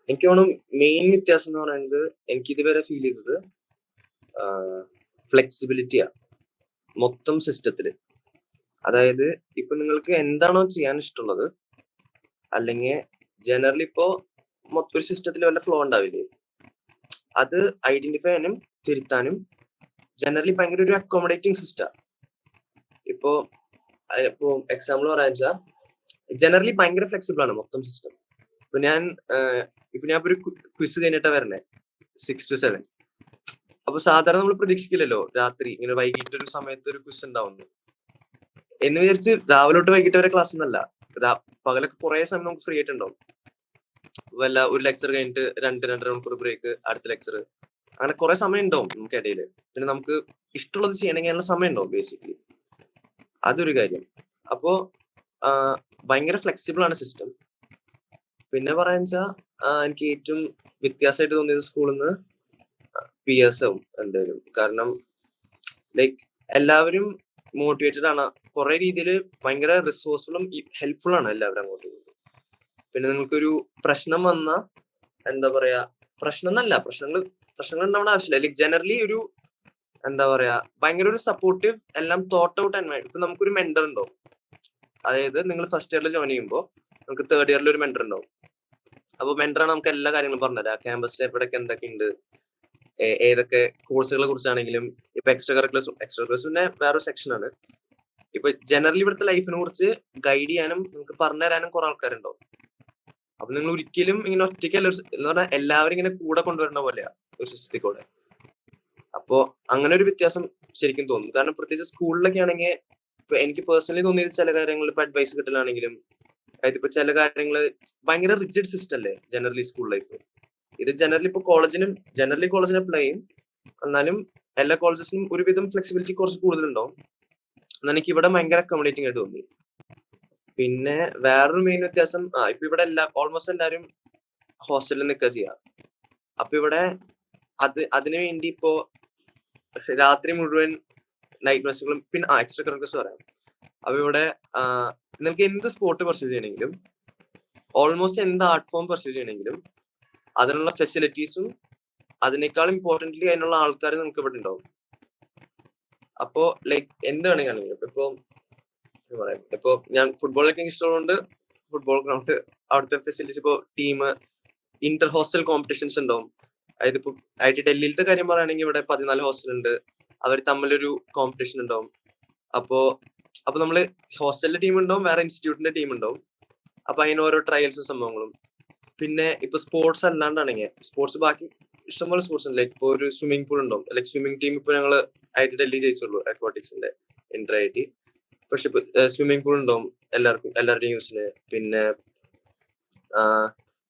എനിക്ക് തോന്നുന്നു മെയിൻ വ്യത്യാസം എന്ന് പറയുന്നത് എനിക്ക് ഇതുവരെ ഫീൽ ചെയ്തത് ഫ്ലെക്സിബിലിറ്റിയാ മൊത്തം സിസ്റ്റത്തില്. അതായത് ഇപ്പൊ നിങ്ങൾക്ക് എന്താണോ ചെയ്യാൻ ഇഷ്ടമുള്ളത്, അല്ലെങ്കിൽ ജനറലി ഇപ്പോ മൊത്തം ഒരു സിസ്റ്റത്തിൽ വല്ല ഫ്ലോ ഉണ്ടാവില്ലേ, അത് ഐഡന്റിഫൈ ചെയ്യാനും തിരുത്താനും ജനറലി ഭയങ്കര ഒരു അക്കോമഡേറ്റിംഗ് സിസ്റ്റം. ഇപ്പോ എക്സാമ്പിൾ പറയാന്ന് വെച്ചാൽ ജനറലി ഭയങ്കര ഫ്ലെക്സിബിൾ ആണ് മൊത്തം സിസ്റ്റം. ഇപ്പൊ ഞാൻ ഒരു ക്വിസ് കഴിഞ്ഞിട്ടാ വരണേ 6 to 7. അപ്പൊ സാധാരണ നമ്മൾ പ്രതീക്ഷിക്കില്ലല്ലോ രാത്രി ഇങ്ങനെ വൈകിട്ട് ഒരു സമയത്ത് ഒരു ക്വിസ് ഉണ്ടാവുന്നു എന്ന് വിചാരിച്ച് രാവിലെ തൊട്ട് വൈകിട്ട് വരെ ക്ലാസ് ഒന്നല്ല. പകലൊക്കെ കുറെ സമയം നമുക്ക് ഫ്രീ ആയിട്ടുണ്ടാവും. വല്ല ഒരു ലെക്ചർ കഴിഞ്ഞിട്ട് 2-2.5 മണിക്കൂർ ബ്രേക്ക്, അടുത്ത ലെക്ചർ, അങ്ങനെ കുറെ സമയം ഉണ്ടാവും നമുക്ക് ഇടയിൽ. പിന്നെ നമുക്ക് ഇഷ്ടമുള്ളത് ചെയ്യണമെങ്കിൽ അതിനുള്ള സമയം ഉണ്ടാവും ബേസിക്കലി. അതൊരു കാര്യം. അപ്പോ ഭയങ്കര ഫ്ലെക്സിബിൾ ആണ് സിസ്റ്റം. പിന്നെ പറയാന്ന് വെച്ചാൽ എനിക്ക് ഏറ്റവും വ്യത്യാസമായിട്ട് തോന്നിയത് സ്കൂളിൽ നിന്ന് പിയേഴ്സ് ആവും എന്തായാലും. കാരണം ലൈക്ക് എല്ലാവരും മോട്ടിവേറ്റഡ് ആണ്, കുറെ രീതിയിൽ ഭയങ്കര റിസോഴ്സ്ഫുള്ളും ഹെൽപ്ഫുൾ ആണ് എല്ലാവരും അങ്ങോട്ടും ഇങ്ങോട്ടും. പിന്നെ നിങ്ങൾക്കൊരു പ്രശ്നം വന്ന എന്താ പറയാ, പ്രശ്നങ്ങൾ ഉണ്ടാവേണ്ട ആവശ്യമില്ല. ലൈക്ക് ജനറലി ഒരു എന്താ പറയാ ഭയങ്കര ഒരു സപ്പോർട്ടീവ്, എല്ലാം തോട്ട് ഔട്ട് എൻവയൺമെന്റ്. ഇപ്പൊ നമുക്കൊരു മെന്റർ ഉണ്ടാവും. അതായത് നിങ്ങൾ ഫസ്റ്റ് ഇയറിൽ ജോയിൻ ചെയ്യുമ്പോൾ നമുക്ക് തേർഡ് ഇയറിൽ ഒരു മെന്റർ ഉണ്ടാവും. അപ്പൊ മെന്ററാണ് നമുക്ക് എല്ലാ കാര്യങ്ങളും പറഞ്ഞുതരാം. ക്യാമ്പസിൽ എവിടെയൊക്കെ എന്തൊക്കെയുണ്ട്, ഏതൊക്കെ കോഴ്സുകളെ കുറിച്ചാണെങ്കിലും. ഇപ്പൊ എക്സ്ട്രാ കറിക്കുലേഴ്സിന്റെ വേറൊരു സെക്ഷൻ ആണ്. ഇപ്പൊ ജനറലി ഇവിടുത്തെ ലൈഫിനെ കുറിച്ച് ഗൈഡ് ചെയ്യാനും നമുക്ക് പറഞ്ഞു തരാനും കുറെ ആൾക്കാരുണ്ടാവും. അപ്പൊ നിങ്ങൾ ഒരിക്കലും ഇങ്ങനെ ഒറ്റയ്ക്കല്ല, എന്ന് പറഞ്ഞാൽ എല്ലാവരും ഇങ്ങനെ കൂടെ കൊണ്ടുവരുന്ന പോലെയാ ഒരു സിസ്റ്റത്തിൽ കൂടെ. അപ്പോ അങ്ങനെ ഒരു വ്യത്യാസം ശരിക്കും തോന്നും. കാരണം പ്രത്യേകിച്ച് സ്കൂളിലൊക്കെ ആണെങ്കിൽ ഇപ്പൊ എനിക്ക് പേഴ്സണലി തോന്നിയത് ചില കാര്യങ്ങൾ ഇപ്പൊ അഡ്വൈസ് കിട്ടലാണെങ്കിലും, അതായത് ഇപ്പൊ ചില കാര്യങ്ങള് ഭയങ്കര റിജിഡ് സിസ്റ്റം അല്ലേ ജനറലി സ്കൂൾ ലൈഫ്. ഇത് ജനറലി ഇപ്പൊ കോളേജിന് അപ്ലൈ ചെയ്യും. എന്നാലും എല്ലാ കോളേജസിനും ഒരുവിധം ഫ്ലെക്സിബിലിറ്റി കുറച്ച് കൂടുതലുണ്ടാവും. എന്നാൽ എനിക്ക് ഇവിടെ ഭയങ്കര അക്കോമഡേറ്റിംഗ് ആയിട്ട് തോന്നി. പിന്നെ വേറൊരു മെയിൻ വ്യത്യാസം, ഇപ്പൊ ഇവിടെ ഓൾമോസ്റ്റ് എല്ലാവരും ഹോസ്റ്റലിൽ നിൽക്കുക ചെയ്യാം. അപ്പൊ ഇവിടെ അതിനു വേണ്ടി ഇപ്പോ രാത്രി മുഴുവൻ നൈറ്റ് മെസ്സുകളും പിന്നെ എക്സ്ട്രാ കറിക്കുലേഴ്സ് പറയാം. അപ്പൊ ഇവിടെ നിങ്ങൾക്ക് എന്ത് സ്പോർട്ട് പർച്ചേസ് ചെയ്യണമെങ്കിലും, ഓൾമോസ്റ്റ് എന്ത് ആർട്ട് ഫോം പർച്ചേസ് ചെയ്യണമെങ്കിലും അതിനുള്ള ഫെസിലിറ്റീസും അതിനേക്കാൾ ഇമ്പോർട്ടന്റ്ലി അതിനുള്ള ആൾക്കാർ നിങ്ങൾക്ക് ഇവിടെ ഉണ്ടാവും. അപ്പോ ലൈക്ക് എന്ത് വേണമെങ്കിലും ഇപ്പൊ ഞാൻ ഫുട്ബോളൊക്കെ ഇഷ്ടമുള്ളതുകൊണ്ട് ഫുട്ബോൾ ഗ്രൗണ്ട്, അവിടുത്തെ ഫെസിലിറ്റീസ്, ഇപ്പൊ ടീം ഇന്റർ ഹോസ്റ്റൽ കോമ്പറ്റീഷൻസ് ഉണ്ടാവും. അതായത് ഇപ്പൊ ഡൽഹിയിലത്തെ കാര്യം പറയുകയാണെങ്കിൽ ഇവിടെ 14 ഹോസ്റ്റൽ ഉണ്ട്. അവർ തമ്മിലൊരു കോമ്പറ്റീഷൻ ഉണ്ടാവും. അപ്പോ നമ്മള് ഹോസ്റ്റലിന്റെ ടീം ഉണ്ടാവും, വേറെ ഇൻസ്റ്റിറ്റ്യൂട്ടിന്റെ ടീം ഉണ്ടാവും. അപ്പൊ അതിന് ഓരോ ട്രയൽസും സംഭവങ്ങളും. പിന്നെ ഇപ്പൊ സ്പോർട്സ് അല്ലാണ്ടാണെങ്കിൽ സ്പോർട്സ് ബാക്കി ഇഷ്ടംപോലെ സ്പോർട്സ് ഉണ്ട്. ലൈക്ക് ഇപ്പൊ ഒരു സ്വിമ്മിംഗ് പൂൾ ഉണ്ടാവും. ലൈക്ക് സ്വിമ്മിംഗ് ടീം ഇപ്പൊ ഞങ്ങള് ഡൽഹി ജയിച്ചുള്ളൂ അക്വാട്ടിക്സിന്റെ ഇന്റർ ആയിട്ട്. പക്ഷെ ഇപ്പൊ സ്വിമ്മിംഗ് പൂൾ ഉണ്ടാവും എല്ലാവരുടെയും യൂസിന്. പിന്നെ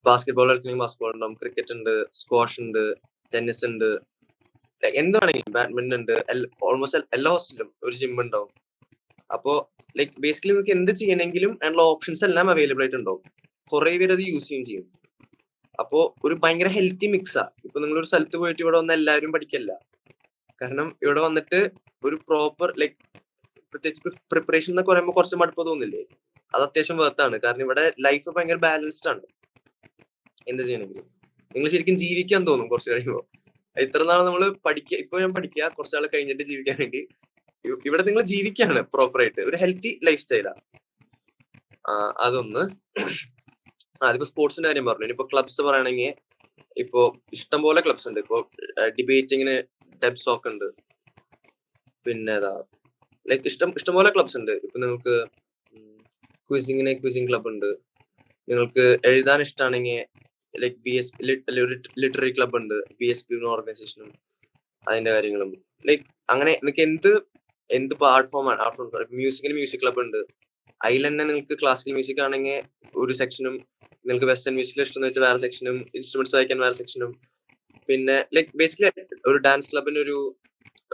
ബാസ്കറ്റ്ബോൾ കളിക്കണമെങ്കിൽ ബാസ്കറ്റ്ബോൾ ഉണ്ടാവും, ക്രിക്കറ്റ് ഉണ്ട്, സ്ക്വാഷ് ഉണ്ട്, ടെന്നീസ് ഉണ്ട്, എന്ത് വേണമെങ്കിലും, ബാഡ്മിന്റൺ ഉണ്ട്. ഓൾമോസ്റ്റ് എല്ലാ ഹോസ്റ്റലിലും ഒരു ജിം ഉണ്ടാവും. അപ്പോ ലൈക്ക് ബേസിക്കലി നിങ്ങൾക്ക് എന്ത് ചെയ്യണമെങ്കിലും അതിനുള്ള ഓപ്ഷൻസ് എല്ലാം അവൈലബിൾ ആയിട്ടുണ്ടാവും. കുറെ പേര് അത് യൂസ് ചെയ്യും. അപ്പോ ഒരു ഭയങ്കര ഹെൽത്തി മിക്സാ. ഇപ്പൊ നിങ്ങൾ ഒരു സ്ഥലത്ത് പോയിട്ട് ഇവിടെ വന്ന് എല്ലാവരും പഠിക്കല്ല. കാരണം ഇവിടെ വന്നിട്ട് ഒരു പ്രോപ്പർ ലൈക്ക് പ്രത്യേകിച്ച് പ്രിപ്പറേഷൻ എന്നൊക്കെ പറയുമ്പോൾ കുറച്ച് മടുപ്പ് തോന്നില്ലേ, അത് അത്യാവശ്യം വേർത്താണ്. കാരണം ഇവിടെ ലൈഫ് ഭയങ്കര ബാലൻസ്ഡ് ആണ്. എന്ത് ചെയ്യണമെങ്കിലും നിങ്ങൾ ശരിക്കും ജീവിക്കാൻ തോന്നും കുറച്ച് കഴിയുമ്പോൾ. ഇത്ര നാൾ നമ്മൾ ഇപ്പൊ ഞാൻ പഠിക്കുക, കുറച്ചാൾ കഴിഞ്ഞിട്ട് ജീവിക്കാൻ വേണ്ടി. ഇവിടെ നിങ്ങൾ ജീവിക്കാണ് പ്രോപ്പറായിട്ട്, ഒരു ഹെൽത്തി ലൈഫ് സ്റ്റൈലാണ്. അതൊന്ന്. അതിപ്പോ സ്പോർട്സിന്റെ കാര്യം പറഞ്ഞു. ഇനിയിപ്പോ ക്ലബ്സ് പറയുകയാണെങ്കിൽ ഇപ്പോ ഇഷ്ടംപോലെ ക്ലബ്സ് ഉണ്ട്. ഇപ്പോ ഡിബേറ്റിങ്ങിന് ഡെബ്സോക്ക് ഉണ്ട്. പിന്നെ ലൈക്ക് ഇഷ്ടംപോലെ ക്ലബ്സ് ഉണ്ട്. ഇപ്പൊ നിങ്ങൾക്ക് ക്വിസിങ്ങിന് ക്വിസിങ് ക്ലബ് ഉണ്ട്. നിങ്ങൾക്ക് എഴുതാൻ ഇഷ്ടമാണെങ്കിൽ ലൈക്ക് ലിറ്റററി ക്ലബ് ഉണ്ട്, BSP ഓർഗനൈസേഷനും അതിന്റെ കാര്യങ്ങളും. ലൈക്ക് അങ്ങനെ നിങ്ങൾക്ക് എന്ത് ആർട്ട് ഫോം മ്യൂസിക്കിന് മ്യൂസിക് ക്ലബ് ഉണ്ട്. അതിൽ തന്നെ നിങ്ങൾക്ക് ക്ലാസിക്കൽ മ്യൂസിക് ആണെങ്കിൽ ഒരു സെക്ഷനും, നിങ്ങൾക്ക് വെസ്റ്റേൺ മ്യൂസിക്കിൽ ഇഷ്ടം വെച്ചാൽ വേറെ സെക്ഷനും, ഇൻസ്ട്രുമെന്റ്സ് വായിക്കാൻ വേറെ സെക്ഷനും. പിന്നെ ലൈക്ക് ബേസിക്കലി ഒരു ഡാൻസ് ക്ലബിന്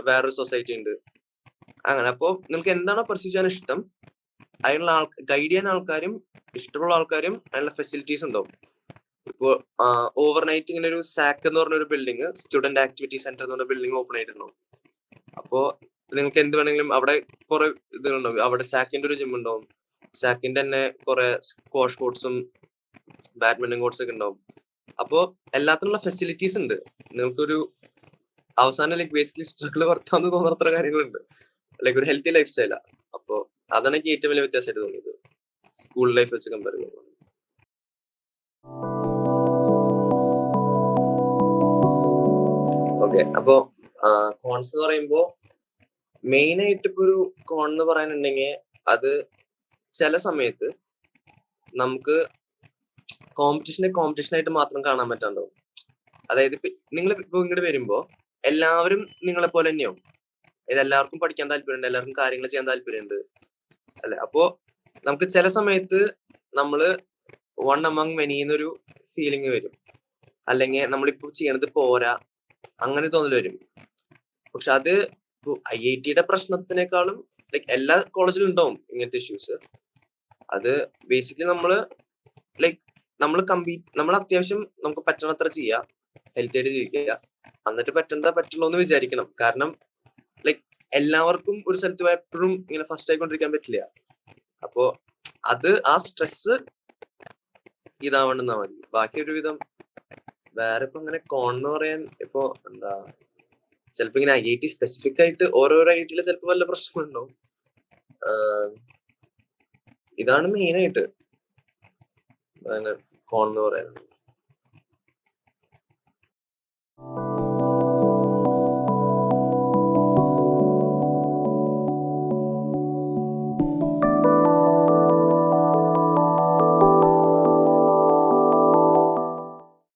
വേറൊരു സൊസൈറ്റി ഉണ്ട്. അങ്ങനെ അപ്പോ നിങ്ങൾക്ക് എന്താണോ പെർസ്യൂ ചെയ്യാൻ ഇഷ്ടം, അതിനുള്ള ഗൈഡ് ചെയ്യാൻ ആൾക്കാരും ഇഷ്ടമുള്ള ആൾക്കാരും അതിനുള്ള ഫെസിലിറ്റീസ് ഉണ്ടാവും. ഇപ്പോ ഓവർനൈറ്റ് ഇങ്ങനെ ഒരു സാക്ക് എന്ന് പറഞ്ഞൊരു ബിൽഡിംഗ്, സ്റ്റുഡന്റ് ആക്ടിവിറ്റി സെന്റർ എന്ന് പറഞ്ഞ ബിൽഡിംഗ് ഓപ്പൺ ആയിട്ടുണ്ടാവും. അപ്പോ നിങ്ങൾക്ക് എന്ത് വേണമെങ്കിലും അവിടെ കുറെ ഇതുണ്ടാവും. അവിടെ സാക്കിന്റെ ഒരു ജിം ഉണ്ടാവും. സാക്കിന്റെ തന്നെ കുറെ സ്ക്വാഷ് കോർട്സും ബാഡ്മിന്റൺ കോർട്സ് ഒക്കെ ഉണ്ടാവും. അപ്പോ എല്ലാത്തിനുള്ള ഫെസിലിറ്റീസ് ഉണ്ട്. നിങ്ങൾക്കൊരു അവസാനം ലൈക്ക് ബേസിക്കലി സ്ട്രഗിൾ വർത്താന്ന് തോന്നുന്നത്ര കാര്യങ്ങളുണ്ട്. ലൈക്ക് ഒരു ഹെൽത്തി ലൈഫ് സ്റ്റൈലാ. അപ്പോ അതാണ് എനിക്ക് ഏറ്റവും വലിയ വ്യത്യാസമായിട്ട് തോന്നിയത് സ്കൂൾ ലൈഫ് വെച്ച് കമ്പയർ ചെയ്യുമ്പോൾ. ഓക്കെ, അപ്പോ കോൺസ് എന്ന് പറയുമ്പോ മെയിൻ ആയിട്ട് ഇപ്പൊ ഒരു കോൺ എന്ന് പറയാനുണ്ടെങ്കിൽ അത് ചില സമയത്ത് നമുക്ക് കോമ്പറ്റീഷൻ ആയിട്ട് മാത്രം കാണാൻ പറ്റാണ്ടാവും. അതായത് നിങ്ങൾ ഇപ്പൊ ഇങ്ങോട്ട് വരുമ്പോ എല്ലാവരും നിങ്ങളെ പോലെ തന്നെയാവും. ഇത് എല്ലാവർക്കും പഠിക്കാൻ താല്പര്യമുണ്ട്, എല്ലാവർക്കും കാര്യങ്ങൾ ചെയ്യാൻ താല്പര്യമുണ്ട് അല്ലെ. അപ്പോ നമുക്ക് ചില സമയത്ത് നമ്മള് വൺ അമങ് മെനി എന്നൊരു ഫീലിംഗ് വരും, അല്ലെങ്കിൽ നമ്മളിപ്പോ ചെയ്യണത് പോരാ അങ്ങനെ തോന്നൽ വരും. പക്ഷെ അത് IIT-യുടെ പ്രശ്നത്തിനേക്കാളും ലൈക്ക് എല്ലാ കോളേജിലും ഉണ്ടാവും ഇങ്ങനത്തെ ഇഷ്യൂസ്. അത് ബേസിക്കലി നമ്മള് ലൈക്ക് നമ്മൾ അത്യാവശ്യം നമുക്ക് പറ്റണത്ര ചെയ്യാ, ഹെൽത്തി ആയിട്ട് ജീവിക്കുക, എന്നിട്ട് പറ്റുള്ളൂ എന്ന് വിചാരിക്കണം. കാരണം ലൈക്ക് എല്ലാവർക്കും ഒരു സ്ഥലത്ത് എപ്പോഴും ഇങ്ങനെ ഫസ്റ്റ് ആയിക്കൊണ്ടിരിക്കാൻ പറ്റില്ല. അപ്പോ അത് ആ സ്ട്രെസ് ഇതാവണമെന്നാ മതി. ബാക്കി ഒരുവിധം വേറെ ഇപ്പൊ അങ്ങനെ കോൺ എന്ന് പറയാൻ ഇപ്പൊ എന്താ, ചിലപ്പോ ഇങ്ങനെ IIT സ്പെസിഫിക് ആയിട്ട് ഓരോരോ IIT-യിൽ ചിലപ്പോ വല്ല പ്രശ്നങ്ങളുണ്ടാവും. ഇതാണ് മെയിൻ ആയിട്ട് കോൺ എന്ന് പറയുന്നത്.